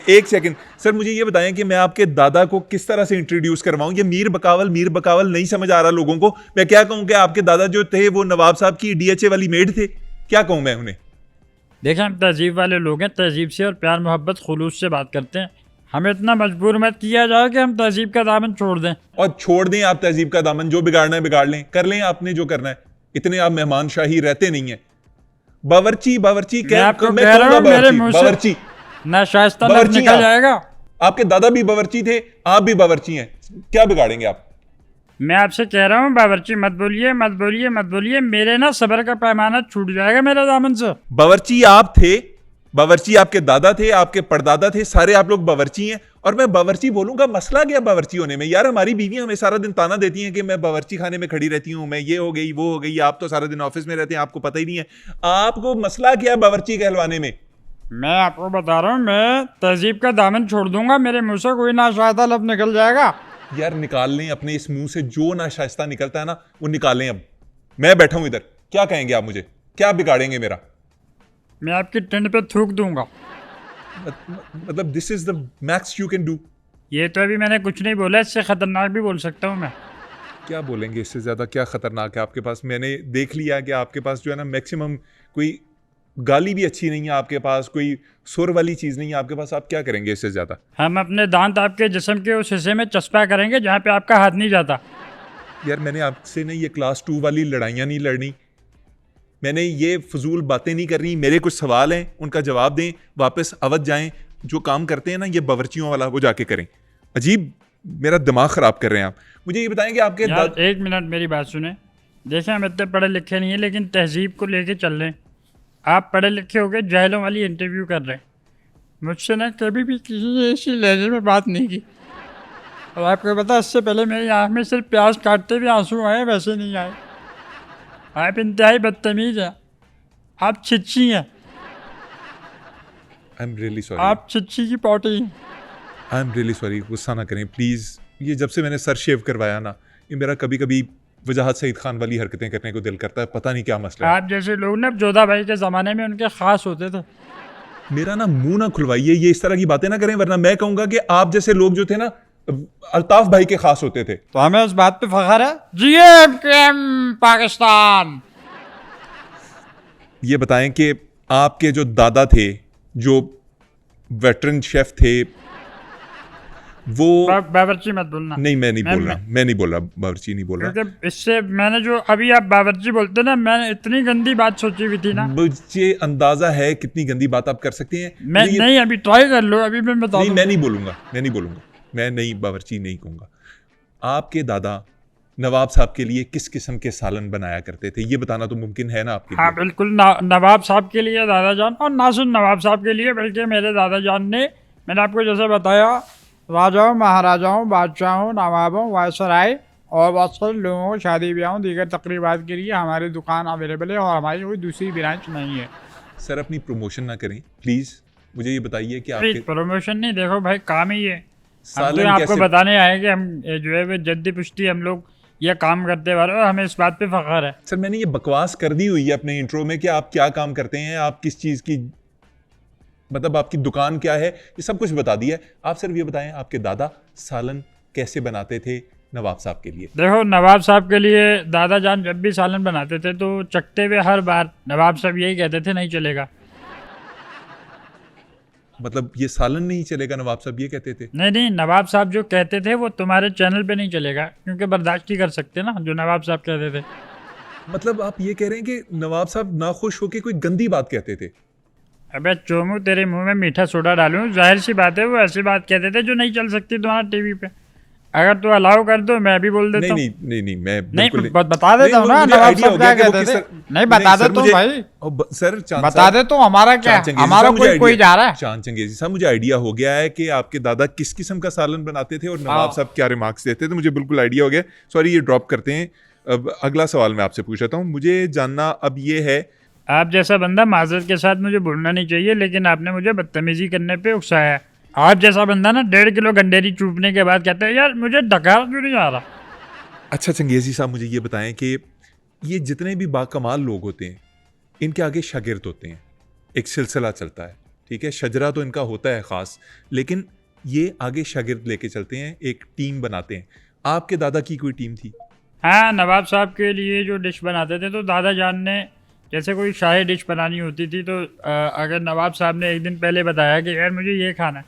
एक second sir, मुझे ये बताएं कि मैं आपके दादा को किस तरह से इंट्रोड्यूस करवाऊं? ये मीर बकावल नहीं समझ आ रहा लोगों को। मैं क्या कहूं कि आपके दादा जो थे वो नवाब साहब की डीएचए वाली मेड थे? क्या कहूं मैं उन्हें? देखें, हम तहजीब वाले लोग हैं, तहजीब से और प्यार मोहब्बत खुलूस से बात करते हैं। हमें इतना मजबूर मत किया जाए कि हम तहजीब का दामन छोड़ दें। और छोड़ दें आप तहजीब का दामन, जो बिगाड़ना है बिगाड़ लें, कर लें आपने जो करना है। इतने आप मेहमान शाही रहते नहीं है। बावर्ची मैं आपको कह रहा हूं, मेरे मुंह से ना शाइस्ता लफ्ज़ निकल जाएगा। आपके दादा भी बावर्ची थे, आप भी बावर्ची हैं, क्या बिगाड़ेंगे आप? मैं आपसे कह रहा हूँ बावर्ची मत बोलिए, मेरे ना सब्र का पैमाना छूट जाएगा मेरे दामन से। बावर्ची आप थे, बावर्ची आपके दादा थे, आपके परदादा थे, सारे आप लोग बावर्ची हैं। और मैं बावर्ची बोलूंगा, मसला क्या बावर्ची होने में? यार हमारी बीवियां हमें सारा दिन ताना देती हैं कि मैं बावर्ची खाने में खड़ी रहती हूं, मैं ये हो गई वो हो गई। आप तो सारा दिन ऑफिस में रहते हैं, आपको पता ही नहीं है। आपको मसला क्या है बावर्ची कहलवाने में? मैं आपको बता रहा हूँ, मैं तहजीब का दामन छोड़ दूंगा, मेरे मुंह से कोई नाशायदा लफ्ज़ निकल जाएगा। यार निकाल लें अपने इस मुंह से जो नाशाइस्ता निकलता है ना, वो निकालें। अब मैं बैठा हूं इधर, क्या कहेंगे आप मुझे? क्या बिगाड़ेंगे मेरा? मैं आपकी टिंड पे थूक दूंगा। मतलब this is the max you can do. ये तो अभी मैंने कुछ नहीं बोला, इससे खतरनाक भी बोल सकता हूँ मैं। क्या बोलेंगे इससे ज्यादा? क्या खतरनाक है आपके पास? मैंने देख लिया कि आपके पास जो है ना, मैक्सिमम कोई गाली भी अच्छी नहीं है आपके पास, कोई सुर वाली चीज नहीं है आपके पास। आप क्या करेंगे इससे ज्यादा? हम अपने दांत आपके जिस्म के उस हिस्से में चस्पा करेंगे जहाँ पे आपका हाथ नहीं जाता। यार मैंने आपसे ना ये क्लास 2 वाली लड़ाइयाँ नहीं लड़नी, मैंने ये फजूल बातें नहीं करनी। मेरे कुछ सवाल हैं, उनका जवाब दें, वापस अवध जाएं। जो काम करते हैं ना ये बावर्चियों वाला, वो जाके करें। अजीब मेरा दिमाग ख़राब कर रहे हैं आप। मुझे ये बताएं कि आपके एक मिनट मेरी बात सुने। देखें, हम इतने पढ़े लिखे नहीं है, लेकिन तहजीब को लेके चल रहे हैं। आप पढ़े लिखे हो गए, जाहिलों वाली इंटरव्यू कर रहे हैं। मुझसे ना कभी भी किसी ऐसी लहजे में बात नहीं की। और आपको पता, इससे पहले मेरी आँख में सिर्फ प्याज काटते भी आंसू आए, वैसे नहीं आए। आप इंतहाई बदतमीज़ हैं, आप छिच्छी हैं। I am really sorry. आप छिच्छी की पौटी हैं। आई एम रियली सॉरी, गुस्सा ना करें प्लीज़। ये जब से मैंने सर शेव करवाया ना, ये मेरा कभी कभी वजाहत सईद खान वाली हरकतें करने को दिल करता है। पता नहीं क्या मसला है। आप जैसे लोग ना जोधा भाई के ज़माने में उनके ख़ास होते थे। मेरा ना मुंह ना खुलवाइए, ये इस तरह की बातें ना करें, वरना मैं कहूँगा कि आप जैसे लोग जो थे ना, अल्ताफ भाई के खास होते थे। तो हमें इस बात पे फख्र है। GM पाकिस्तान। ये बताएं कि आपके जो दादा थे, जो वेटरन शेफ थे, वो बावर्ची मत बोलना। नहीं मैं नहीं बोल रहा, मैं नहीं बोल रहा, बावर्ची नहीं बोल रहा। क्योंकि इससे मैंने जो अभी आप बावर्ची बोलते ना, मैंने इतनी गंदी बात सोची हुई थी ना। मुझे अंदाजा है कितनी गंदी बात आप कर सकते हैं। मैं नहीं, अभी ट्राई कर लो, अभी मैं बता नहीं, मैं नहीं बोलूंगा, मैं नहीं बावर्ची नहीं कहूंगा। आपके दादा नवाब साहब के लिए किस किस्म के सालन बनाया करते थे, ये बताना तो मुमकिन है ना आपके लिए? हाँ बिल्कुल, नवाब साहब के लिए दादा जान, और ना सिर्फ नवाब साहब के लिए बल्कि मेरे दादा जान ने, मैंने आपको जैसे बताया, राजाओं, महाराजाओं, बादशाहों, नवाबों, वायसराय और बहुत सारे लोगों को शादी ब्याहों, दीगर तकरीबात के लिए हमारी दुकान अवेलेबल है, और हमारी कोई दूसरी ब्रांच नहीं है। सर अपनी प्रमोशन ना करें प्लीज़। मुझे ये बताइए कि आपके प्रमोशन नहीं, देखो भाई काम ही है। हम सालन तो आपको कैसे बताने आए कि हम जो है वो जद्दी पुश्ती हम लोग ये काम करते वाले, और हमें इस बात पे फख्र है। सर मैंने ये बकवास कर दी हुई है अपने इंट्रो में कि आप क्या काम करते हैं, आप किस चीज़ की, मतलब आपकी दुकान क्या है, ये सब कुछ बता दिया है। आप सिर्फ ये बताएं आपके दादा सालन कैसे बनाते थे नवाब साहब के लिए? देखो, नवाब साहब के लिए दादा जान जब भी सालन बनाते थे तो चखते हुए हर बार नवाब साहब यही कहते थे, नहीं चलेगा। मतलब ये सालन नहीं चलेगा, नवाब साहब ये कहते थे? नहीं, नवाब साहब जो कहते थे वो तुम्हारे चैनल पे नहीं चलेगा, क्योंकि बर्दाश्त ही कर सकते ना जो नवाब साहब कहते थे। मतलब आप ये कह रहे हैं कि नवाब साहब नाखुश होकर कोई गंदी बात कहते थे? अबे चोमू, तेरे मुंह में मीठा सोडा डालूं? जाहिर सी बात है, वो ऐसी बात कहते थे जो नहीं चल सकती तुम्हारा टीवी पे। अगर तू अलाउ कर दो मैं भी बोल देता हूँ। नहीं मैं नहीं, बता देता हूँ ना नवाब साहब क्या कहते थे। नहीं बता दे तो भाई, सर बता दे तो हमारा क्या, हमारा कोई जा रहा है। चांद चंगेजी साहब, मुझे आइडिया हो गया है कि आपके दादा किस किस्म का सालन बनाते थे और नवाब साहब क्या रिमार्क्स देते थे। मुझे बिल्कुल आइडिया हो गया। सॉरी, ये ड्रॉप करते हैं। अब अगला सवाल मैं आपसे पूछ रहा हूँ। मुझे जानना अब ये है, आप जैसा बंदा माजरत के साथ मुझे बोलना नहीं चाहिए, लेकिन आपने मुझे बदतमीजी करने पे उकसाया। आप जैसा बंदा ना 1.5 किलो गंडेरी चूपने के बाद कहते हैं यार मुझे डकार क्यों नहीं आ रहा। अच्छा चंगेजी साहब, मुझे ये बताएं कि ये जितने भी बाकमाल लोग होते हैं, इनके आगे शागिर्द होते हैं, एक सिलसिला चलता है, ठीक है, शजरा तो इनका होता है ख़ास, लेकिन ये आगे शागिर्द लेके चलते हैं, एक टीम बनाते हैं। आपके दादा की कोई टीम थी? हाँ, नवाब साहब के लिए जो डिश बनाते थे, तो दादा जान ने जैसे कोई शाही डिश बनानी होती थी, तो अगर नवाब साहब ने एक दिन पहले बताया कि यार मुझे ये खाना है,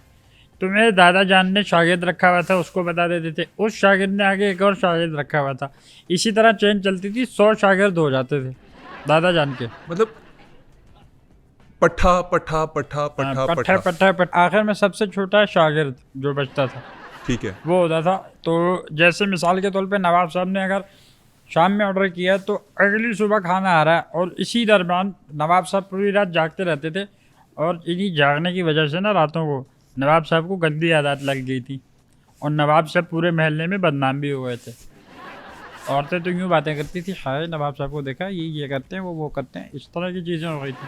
तो मेरे दादा जान ने शागिर्द रखा हुआ था, उसको बता देते थे, उस शागिर्द ने आगे एक और शागिर्द रखा हुआ था, इसी तरह चेन चलती थी, 100 शागिर्द हो जाते थे दादा जान के। मतलब पट्ठा पट्ठा पट्ठा पट्ठा पट्ठा पट्ठा, पट्ठा आखिर में सबसे छोटा शागिर्द जो बचता था ठीक है। वो होता था। तो जैसे मिसाल के तौर पे नवाब साहब ने अगर शाम में ऑर्डर किया तो अगली सुबह खाना आ रहा है, और इसी दरमियान नवाब साहब पूरी रात जागते रहते थे, और इन्हीं जागने की वजह से ना रातों को नवाब साहब को गंदी आदत लग गई थी, और नवाब साहब पूरे महल्ले में बदनाम भी हो गए थे। औरतें तो यूँ बातें करती थी, हाय नवाब साहब को देखा, ये करते हैं, वो करते हैं, इस तरह की चीज़ें हो गई थी।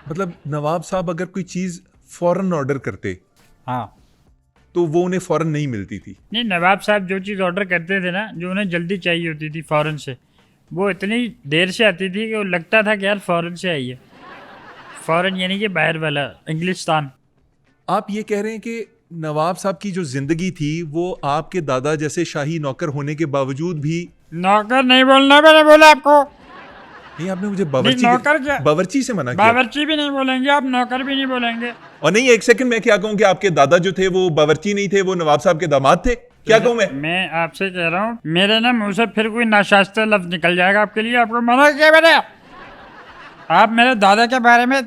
मतलब नवाब साहब अगर कोई चीज़ फ़ौरन ऑर्डर करते हाँ, तो वो उन्हें फ़ौरन नहीं मिलती थी। नहीं, नवाब साहब जो चीज़ ऑर्डर करते थे ना, जो उन्हें जल्दी चाहिए होती थी फ़ौरन से, वो इतनी देर से आती थी कि वो लगता था कि यार फ़ौरन से आई है। फ़ौरन यानी कि बाहर वाला इंग्लिस्तान। आप ये कह रहे हैं कि नवाब साहब की जो ज़िंदगी थी वो आपके दादा जैसे शाही नौकर होने के बावजूद भी... नौकर नहीं बोलना, मैंने बोला आपको। नहीं, आपने मुझे नौकर क्या? बावर्ची से मना किया। बावर्ची भी नहीं बोलेंगे आप, नौकर भी नहीं बोलेंगे। और नहीं, एक सेकंड, मैं क्या कहूँ कि आपके दादा जो थे वो बावर्ची नहीं थे, वो नवाब साहब के दामाद थे, क्या कहूँ मैं आपसे कह रहा हूँ, मेरे ना मुंह से फिर कोई नाशास्ता लफ्ज निकल जाएगा आपके लिए, आपको मना किया मैंने। आप मेरे दादा के बारे में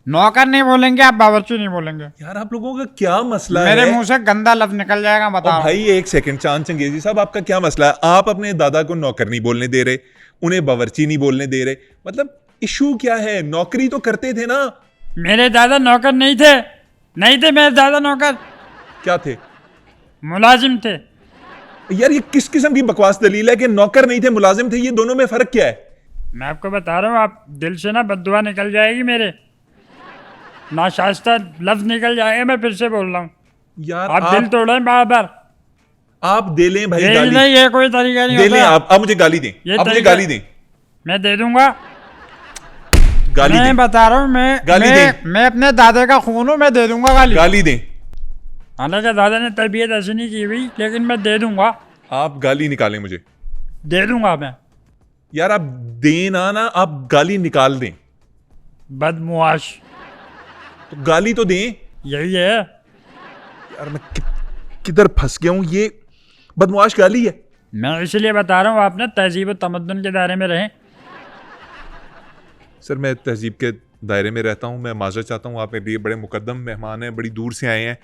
नौकर नहीं बोलेंगे, आप बावर्ची नहीं बोलेंगे। यार आप लोगों का क्या मसला है? मेरे मुंह से गंदा लफ्ज निकल जाएगा, बताओ। भाई एक सेकंड, चांद चंगेजी साहब, आपका क्या मसला है? आप अपने दादा को नौकर नहीं बोलने दे रहे, उन्हें बावर्ची नहीं बोलने दे रहे, मतलब इशू क्या है? नौकरी तो करते थे ना। मेरे दादा नौकर नहीं थे, नहीं थे मेरे दादा नौकर। क्या थे? मुलाजिम थे। यार ये किस किस्म की बकवास दलील है कि नौकर नहीं थे मुलाजिम थे? ये दोनों में फर्क क्या है? मैं आपको बता रहा हूँ, आप दिल से ना बद्दुआ निकल जाएगी, मेरे नाशास्ता लफ्ज निकल जाएगा। मैं फिर से बोल रहा हूँ, यार आप दिल तोड़े बार बार। आप दे लें भाई ये गाली, नहीं, ये कोई तरीका नहीं दे लें। होता। आप मुझे गाली दें, आप मुझे गाली दें। मैं दे दूंगा, गाली मैं दें, बता रहा हूँ, मैं अपने दादा का खून हूँ, मैं दे दूंगा गाली। गाली दें। हालांकि दादा ने तरबियत ऐसी नहीं की हुई, लेकिन मैं दे दूंगा। आप गाली निकालें मुझे, दे दूंगा मैं। यार आप दें ना, आप गाली निकाल दें। बदमुआश तो गाली तो दें। यही है। यार मैं किधर फंस गया हूं? ये बदमाश गाली है। मैं इसलिए बता रहा हूँ, आप ना तहजीब और तमद्दुन के दायरे में रहें। सर मैं तहजीब के दायरे में रहता हूं, मैं माजरत चाहता हूं, आप मेरे लिए बड़े मुकद्दम मेहमान हैं, बड़ी दूर से आए हैं।